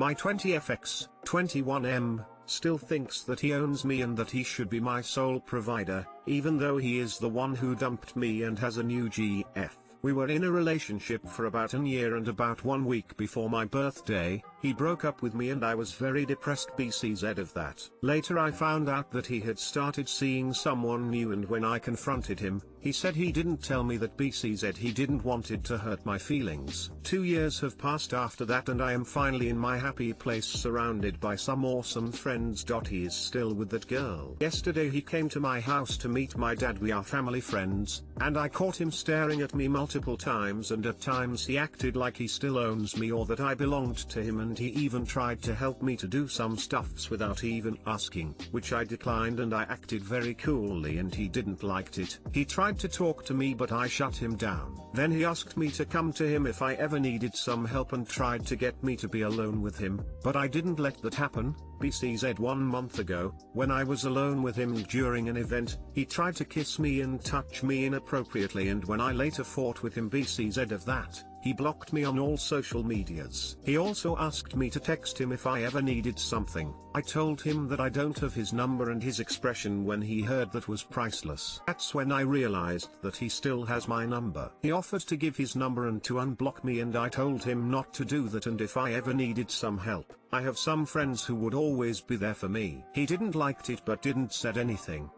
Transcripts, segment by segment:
My 20FX, 21M, still thinks that he owns me and that he should be my sole provider, even though he is the one who dumped me and has a new GF. We were in a relationship for about a year, and about 1 week before my birthday, he broke up with me and I was very depressed BCZ of that. Later I found out that he had started seeing someone new, and when I confronted him, he said he didn't tell me that BCZ he didn't wanted to hurt my feelings. 2 years have passed after that and I am finally in my happy place surrounded by some awesome friends. He is still with that girl. Yesterday he came to my house to meet my dad. We are family friends, and I caught him staring at me multiple times, and at times he acted like he still owns me or that I belonged to him, and he even tried to help me to do some stuffs without even asking, which I declined, and I acted very coolly and he didn't liked it. He tried to talk to me but I shut him down. Then he asked me to come to him if I ever needed some help and tried to get me to be alone with him, but I didn't let that happen. BCZ 1 month ago, when I was alone with him during an event, he tried to kiss me and touch me inappropriately, and when I later fought with him BCZ of that, he blocked me on all social medias. He also asked me to text him if I ever needed something. I told him that I don't have his number, and his expression when he heard that was priceless. That's when I realized that he still has my number. He offered to give his number and to unblock me, and I told him not to do that, and if I ever needed some help, I have some friends who would always be there for me. He didn't liked it but didn't said anything.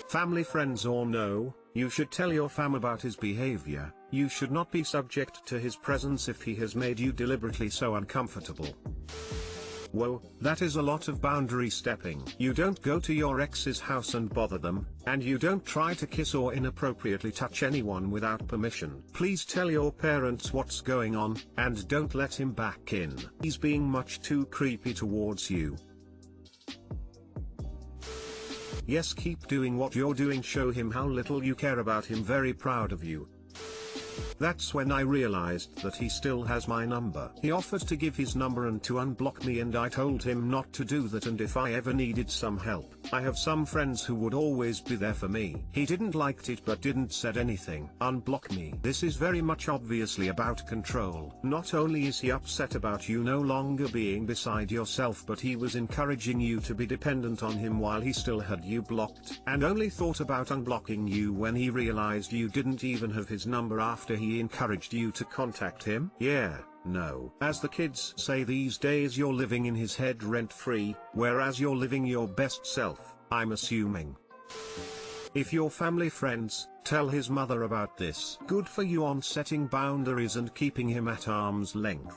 Family, friends or no, you should tell your fam about his behavior. You should not be subject to his presence if he has made you deliberately so uncomfortable. Whoa, that is a lot of boundary stepping. You don't go to your ex's house and bother them, and you don't try to kiss or inappropriately touch anyone without permission. Please tell your parents what's going on, and don't let him back in. He's being much too creepy towards you. Yes, keep doing what you're doing, show him how little you care about him, very proud of you. That's when I realized that he still has my number. He offered to give his number and to unblock me, and I told him not to do that, and if I ever needed some help, I have some friends who would always be there for me. He didn't liked it but didn't said anything. Unblock me. This is very much obviously about control. Not only is he upset about you no longer being beside yourself, but he was encouraging you to be dependent on him while he still had you blocked, and only thought about unblocking you when he realized you didn't even have his number after he encouraged you to contact him. Yeah, no. As the kids say these days, you're living in his head rent-free, whereas you're living your best self, I'm assuming. If you're family friends, tell his mother about this. Good for you on setting boundaries and keeping him at arm's length.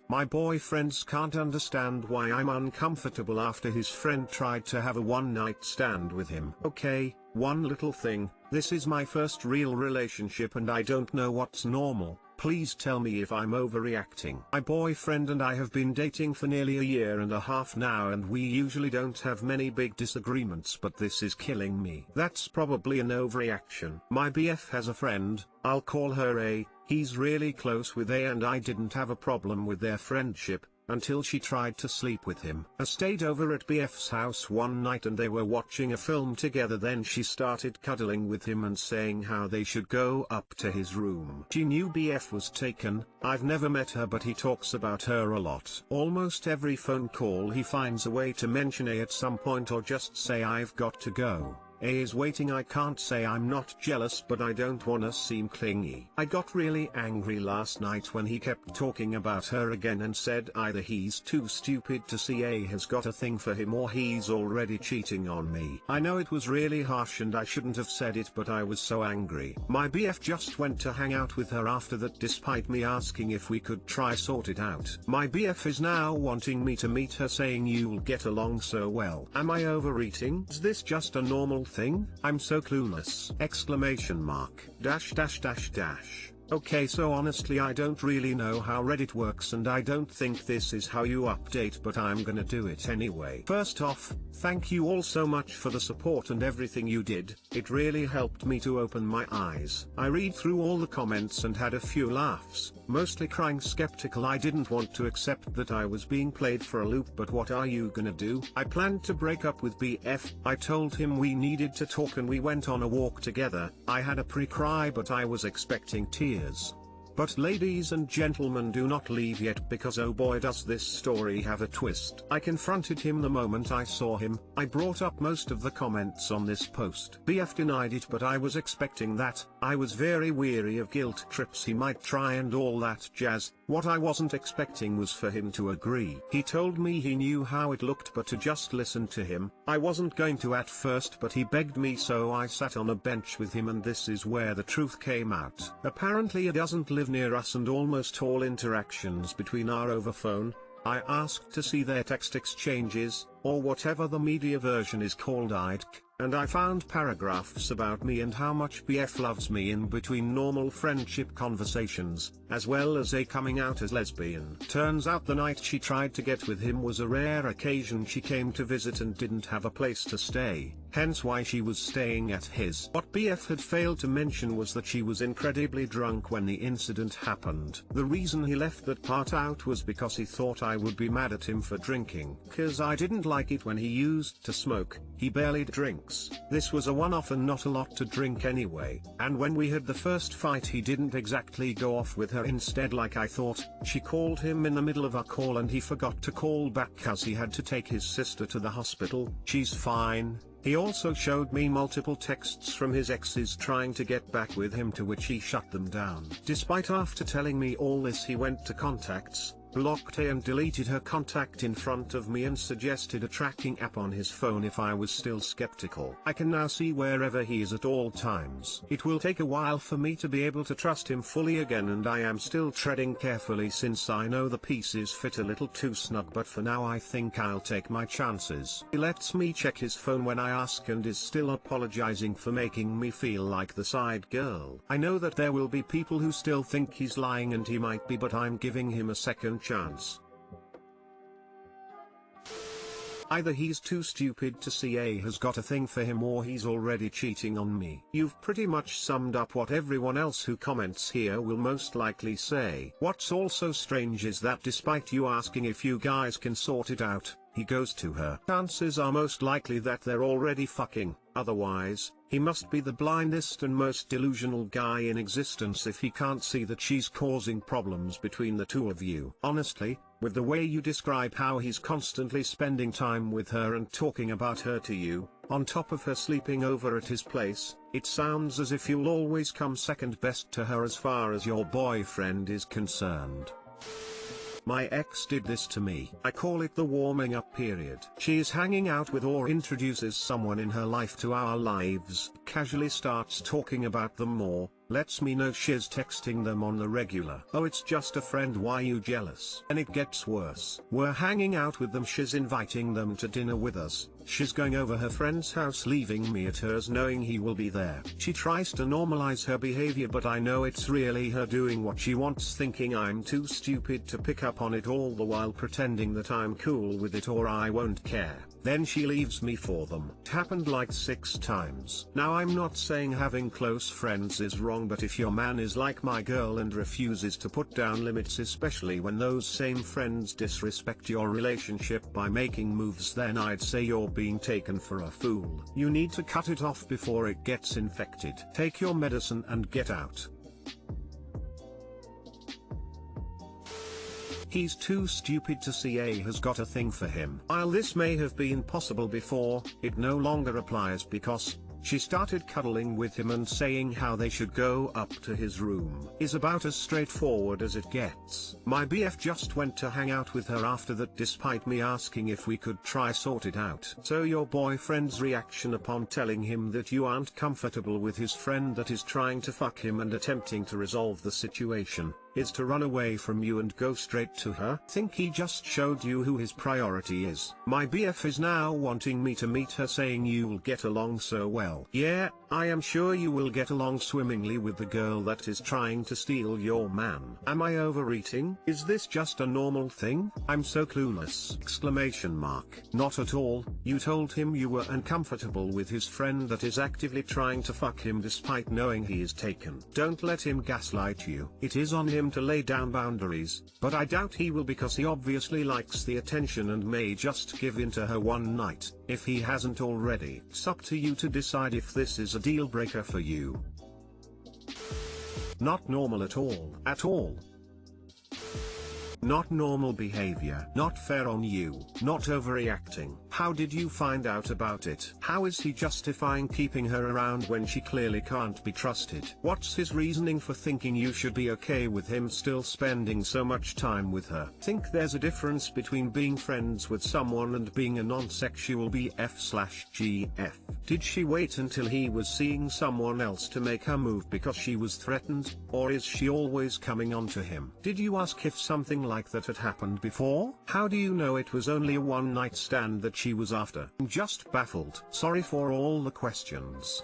My boyfriends can't understand why I'm uncomfortable after his friend tried to have a one-night stand with him. Okay, one little thing, this is my first real relationship and I don't know what's normal. Please tell me if I'm overreacting. My boyfriend and I have been dating for nearly a year and a half now, and we usually don't have many big disagreements, but this is killing me. That's probably an overreaction. My BF has a friend, I'll call her A. He's really close with A, and I didn't have a problem with their friendship until she tried to sleep with him. I stayed over at BF's house one night and they were watching a film together. Then she started cuddling with him and saying how they should go up to his room. She knew BF was taken. I've never met her, but he talks about her a lot. Almost every phone call he finds a way to mention A at some point or just say I've got to go. A is waiting. I can't say I'm not jealous, but I don't wanna seem clingy. I got really angry last night when he kept talking about her again and said either he's too stupid to see A has got a thing for him or he's already cheating on me. I know it was really harsh and I shouldn't have said it, but I was so angry. My BF just went to hang out with her after that despite me asking if we could try sort it out. My BF is now wanting me to meet her, saying you'll get along so well. Am I overeating? Is this just a normal thing? I'm so clueless. Exclamation mark. Dash dash dash dash. Okay, so honestly I don't really know how Reddit works and I don't think this is how you update, but I'm gonna do it anyway. First off, thank you all so much for the support and everything you did. It really helped me to open my eyes. I read through all the comments and had a few laughs, mostly crying skeptical. I didn't want to accept that I was being played for a loop, but what are you gonna do? I planned to break up with BF. I told him we needed to talk and we went on a walk together. I had a pre-cry but I was expecting tears. But ladies and gentlemen, do not leave yet, because oh boy does this story have a twist. I confronted him the moment I saw him. I brought up most of the comments on this post. BF denied it, but I was expecting that. I was very weary of guilt trips he might try and all that jazz. What I wasn't expecting was for him to agree. He told me he knew how it looked but to just listen to him. I wasn't going to at first, but he begged me, so I sat on a bench with him, and this is where the truth came out. Apparently he doesn't live near us and almost all interactions between are over phone. I asked to see their text exchanges, or whatever the media version is called, and I found paragraphs about me and how much BF loves me in between normal friendship conversations, as well as a coming out as lesbian. Turns out the night she tried to get with him was a rare occasion. She came to visit and didn't have a place to stay, hence why she was staying at his. What BF had failed to mention was that she was incredibly drunk when the incident happened. The reason he left that part out was because he thought I would be mad at him for drinking. Cause I didn't like it when he used to smoke. He barely drinks. This was a one-off and not a lot to drink anyway. And when we had the first fight, he didn't exactly go off with her. Instead, like I thought, she called him in the middle of our call and he forgot to call back cause he had to take his sister to the hospital. She's fine. He also showed me multiple texts from his exes trying to get back with him, to which he shut them down. Despite after telling me all this, he went to contacts, blocked her and deleted her contact in front of me and suggested a tracking app on his phone if I was still skeptical. I can now see wherever he is at all times. It will take a while for me to be able to trust him fully again, and I am still treading carefully since I know the pieces fit a little too snug, but for now I think I'll take my chances. He lets me check his phone when I ask and is still apologizing for making me feel like the side girl. I know that there will be people who still think he's lying, and he might be, but I'm giving him a second chance. Either he's too stupid to see A has got a thing for him, or he's already cheating on me. You've pretty much summed up what everyone else who comments here will most likely say. What's also strange is that despite you asking if you guys can sort it out, he goes to her. Chances are most likely that they're already fucking. Otherwise, he must be the blindest and most delusional guy in existence if he can't see that she's causing problems between the two of you. Honestly, with the way you describe how he's constantly spending time with her and talking about her to you, on top of her sleeping over at his place, it sounds as if you'll always come second best to her as far as your boyfriend is concerned. My ex did this to me. I call it the warming up period. She is hanging out with or introduces someone in her life to our lives, casually starts talking about them more, lets me know she's texting them on the regular. Oh, it's just a friend, why you jealous? And it gets worse. We're hanging out with them, she's inviting them to dinner with us, she's going over her friend's house leaving me at hers knowing he will be there. She tries to normalize her behavior, but I know it's really her doing what she wants, thinking I'm too stupid to pick up on it, all the while pretending that I'm cool with it or I won't care. Then she leaves me for them. It happened like 6 times. Now I'm not saying having close friends is wrong, but if your man is like my girl and refuses to put down limits, especially when those same friends disrespect your relationship by making moves, then I'd say you're being taken for a fool. You need to cut it off before it gets infected. Take your medicine and get out. He's too stupid to see A has got a thing for him. While this may have been possible before, it no longer applies because she started cuddling with him and saying how they should go up to his room. Is about as straightforward as it gets. My BF just went to hang out with her after that, despite me asking if we could try sort it out. So your boyfriend's reaction upon telling him that you aren't comfortable with his friend that is trying to fuck him and attempting to resolve the situation, is to run away from you and go straight to her? Think he just showed you who his priority is. My BF is now wanting me to meet her, saying you'll get along so well. Yeah, I am sure you will get along swimmingly with the girl that is trying to steal your man. Am I overeating? Is this just a normal thing? I'm so clueless! Exclamation mark. Not at all. You told him you were uncomfortable with his friend that is actively trying to fuck him despite knowing he is taken. Don't let him gaslight you. It is on him him to lay down boundaries, but I doubt he will because he obviously likes the attention and may just give in to her one night, if he hasn't already. It's up to you to decide if this is a deal breaker for you. Not normal at all. At all. Not normal behavior. Not fair on you. Not overreacting. How did you find out about it? How is he justifying keeping her around when she clearly can't be trusted? What's his reasoning for thinking you should be okay with him still spending so much time with her? Think there's a difference between being friends with someone and being a non-sexual BF/GF. Did she wait until he was seeing someone else to make her move because she was threatened, or is she always coming on to him? Did you ask if something like that had happened before? How do you know it was only a one-night stand that she was after? I'm just baffled. Sorry for all the questions.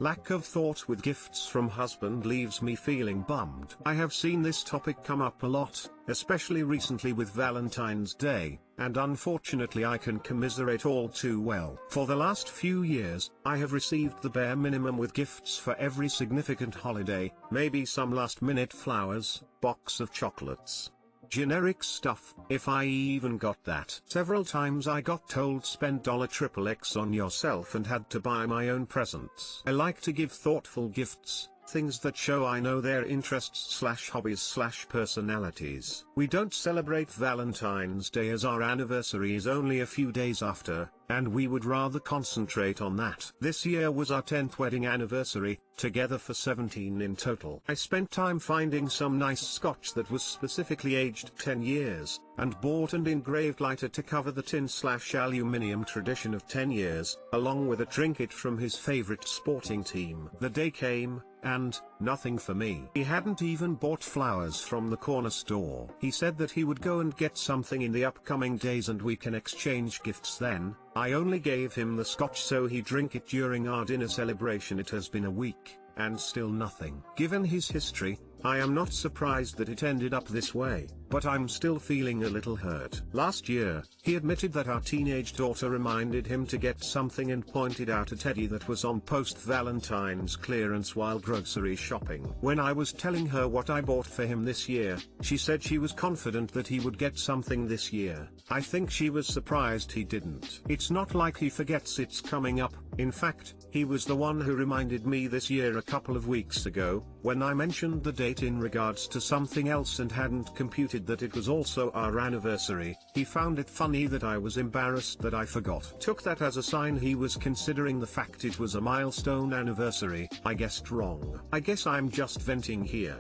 Lack of thought with gifts from husband leaves me feeling bummed. I have seen this topic come up a lot, especially recently with Valentine's Day, and unfortunately I can commiserate all too well. For the last few years, I have received the bare minimum with gifts for every significant holiday, maybe some last-minute flowers, box of chocolates. Generic stuff, if I even got that. Several times I got told spend $XXX on yourself and had to buy my own presents. I like to give thoughtful gifts, things that show I know their interests/hobbies/personalities. We don't celebrate Valentine's Day as our anniversary is only a few days after, and we would rather concentrate on that. This year was our 10th wedding anniversary, together for 17 in total. I spent time finding some nice scotch that was specifically aged 10 years, and bought and engraved lighter to cover the tin/aluminium tradition of 10 years, along with a trinket from his favorite sporting team. The day came, and nothing for me. He hadn't even bought flowers from the corner store. He said that he would go and get something in the upcoming days and we can exchange gifts then. I only gave him the scotch so he drink it during our dinner celebration. It has been a week, and still nothing. Given his history, I am not surprised that it ended up this way, but I'm still feeling a little hurt. Last year, he admitted that our teenage daughter reminded him to get something and pointed out a teddy that was on post-Valentine's clearance while grocery shopping. When I was telling her what I bought for him this year, she said she was confident that he would get something this year. I think she was surprised he didn't. It's not like he forgets it's coming up. In fact, he was the one who reminded me this year a couple of weeks ago, when I mentioned the date in regards to something else and hadn't computed that it was also our anniversary. He found it funny that I was embarrassed that I forgot. Took that as a sign he was considering the fact it was a milestone anniversary. I guessed wrong. I guess I'm just venting here.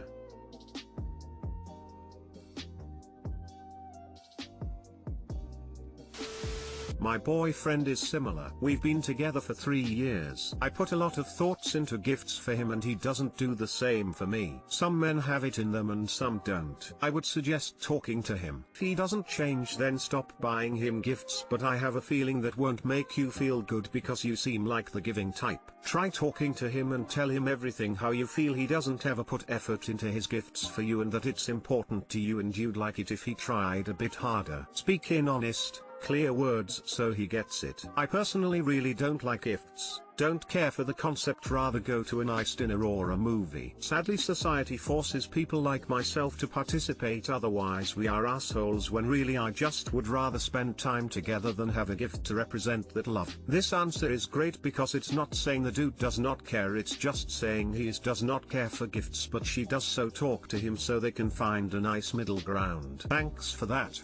My boyfriend is similar. We've been together for 3 years. I put a lot of thoughts into gifts for him and he doesn't do the same for me. Some men have it in them and some don't. I would suggest talking to him. If he doesn't change, then stop buying him gifts, but I have a feeling that won't make you feel good because you seem like the giving type. Try talking to him and tell him everything, how you feel he doesn't ever put effort into his gifts for you and that it's important to you and you'd like it if he tried a bit harder. Speak in honest, clear words so he gets it. I personally really don't like gifts, don't care for the concept, rather go to a nice dinner or a movie. Sadly, society forces people like myself to participate, otherwise we are assholes, when really I just would rather spend time together than have a gift to represent that love. This answer is great because it's not saying the dude does not care, it's just saying he does not care for gifts, but she does, so talk to him so they can find a nice middle ground. Thanks for that.